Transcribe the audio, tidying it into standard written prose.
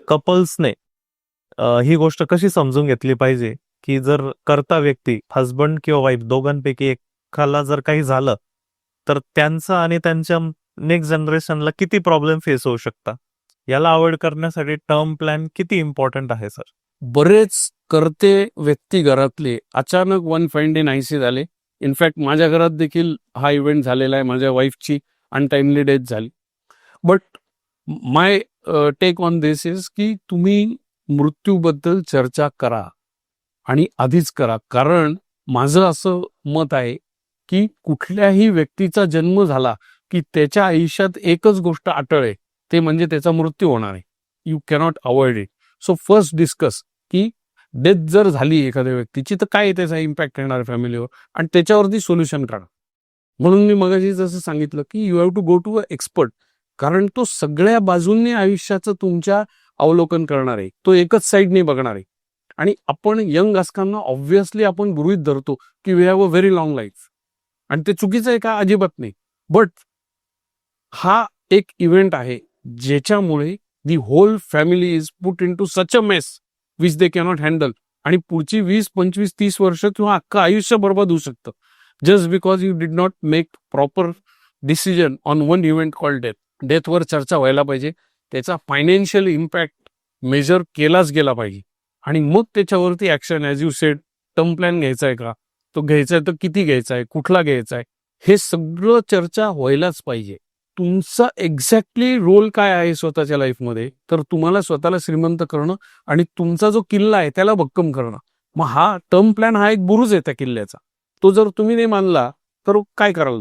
कपल्सने ही गोष्ट कशी समजून घेतली पाहिजे की जर करता व्यक्ती हजबंड किंवा वाईफ दोघांपैकी एकाला जर काही झालं तर त्यांचं आणि त्यांच्या नेक्स्ट जनरेशनला किती प्रॉब्लेम फेस होऊ शकतात, याला अवॉइड करण्यासाठी टर्म प्लॅन किती इम्पॉर्टंट आहे सर? बरेच करते व्यक्ती घरातले अचानक वन फाईन डे नाहीसे झाले. इनफॅक्ट माझ्या घरात देखील हा इव्हेंट झालेला आहे. माझ्या वाईफची अनटाइमली डेथ झाली. But my take on this is की तुम्ही मृत्यूबद्दल चर्चा करा आणि आधीच करा. कारण माझं असं मत आहे की कुठल्याही व्यक्तीचा जन्म झाला की त्याच्या आयुष्यात एकच गोष्ट अटळ आहे, ते म्हणजे त्याचा मृत्यू होणार आहे. You cannot avoid it. So first discuss की डेथ जर झाली एखाद्या व्यक्तीची तर काय त्याचा इम्पॅक्ट येणार फॅमिलीवर आणि त्याच्यावरती सोल्युशन काढा. म्हणून मी मगाशी जसं सांगितलं की you have to go to a expert, कारण तो सगळ्या बाजूंनी आयुष्याचं तुमच्या अवलोकन करणार आहे. तो एकच साईडने बघणार आहे. आणि आपण यंग असताना ऑब्व्हियसली आपण गृहीत धरतो की we have a very long life, आणि ते चुकीचं आहे का? अजिबात नाही. बट हा एक इव्हेंट आहे ज्याच्यामुळे the whole family is put into such a mess which they cannot handle, आणि पुढची 20, 25, 30 वर्ष किंवा अख्खं आयुष्य बर्बाद होऊ शकतं just because you did not make proper decision on one event called death. डेथवर चर्चा व्हायला पाहिजे, त्याचा फायनान्शियल इम्पॅक्ट मेजर केलाच गेला पाहिजे, आणि मग त्याच्यावरती action. As you sed, term plan घ्यायचा आहे का, तो घ्यायचा आहे तर किती घ्यायचा आहे, कुठला घ्यायचा आहे, हे सगळं चर्चा व्हायलाच पाहिजे. तुमचा एक्झॅक्टली रोल काय आहे स्वतःच्या लाईफमध्ये, तर तुम्हाला स्वतःला श्रीमंत करणं आणि तुमचा जो किल्ला आहे त्याला भक्कम करणं. मग हा टर्म प्लॅन हा एक बुरुज आहे त्या किल्ल्याचा. तो जर तुम्ही नाही मानला तर काय कराल?